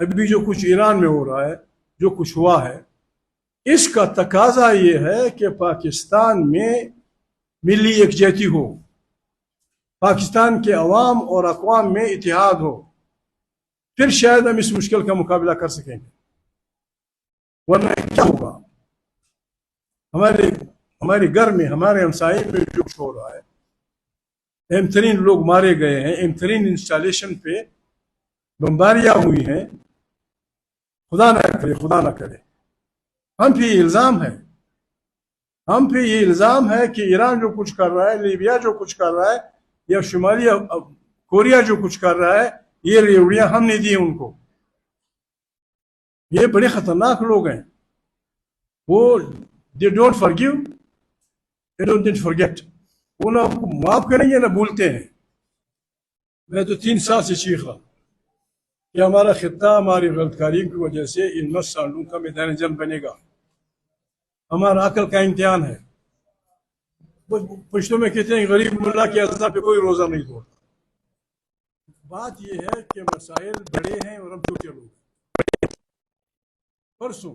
ابھی جو کچھ ایران میں ہو رہا ہے، جو کچھ ہوا ہے، اس کا تقاضا یہ ہے کہ پاکستان میں ملی یکجہتی ہو، پاکستان کے عوام اور اقوام میں اتحاد ہو، پھر شاید ہم اس مشکل کا مقابلہ کر سکیں گے، ورنہ کیا ہوگا؟ ہمارے گھر میں، ہمارے ہمسائے میں جو کچھ ہو رہا ہے، اہم ترین لوگ مارے گئے ہیں، اہم ترین انسٹالیشن پہ بمباریاں ہوئی ہیں، خدا نہ کرے، خدا نہ کرے ہم پہ یہ الزام ہے، ہم پہ یہ الزام ہے کہ ایران جو کچھ کر رہا ہے، لیبیا جو کچھ کر رہا ہے، یا شمالی کوریا جو کچھ کر رہا ہے، یہ ریوڑیاں ہم نے دی ان کو۔ یہ بڑے خطرناک لوگ ہیں، وہ they don't forgive, they don't forget، وہ نہ معاف کریں گے نہ بھولتے ہیں۔ میں تو 3 سال سے چیخ رہا کہ ہمارا خطہ ہماری غلط کاری کی وجہ سے ان 10 سالوں کا میدان جنگ بنے گا، ہمارا عقل کا امتحان ہے۔ پشتوں میں کہتے ہیں غریب ملا کے اذان پہ کوئی روزہ نہیں توڑتا۔ بات یہ ہے کہ مسائل بڑے ہیں اور ہم چھوٹے لوگ ہیں۔ پرسوں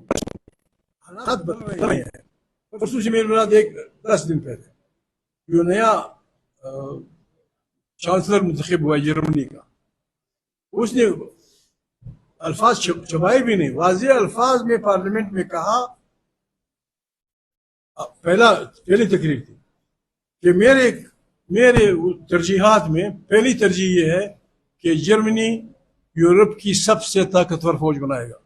حالات بدل رہے ہیں، پرسوں سے میرے مراد 10 دن پہلے جو نیا چانسلر منتخب ہوا جرمنی کا، اس نے الفاظ چھپائے بھی نہیں، واضح الفاظ میں پارلیمنٹ میں کہا، پہلی تقریر تھی کہ میرے ترجیحات میں پہلی ترجیح یہ ہے کہ جرمنی یورپ کی سب سے طاقتور فوج بنائے گا۔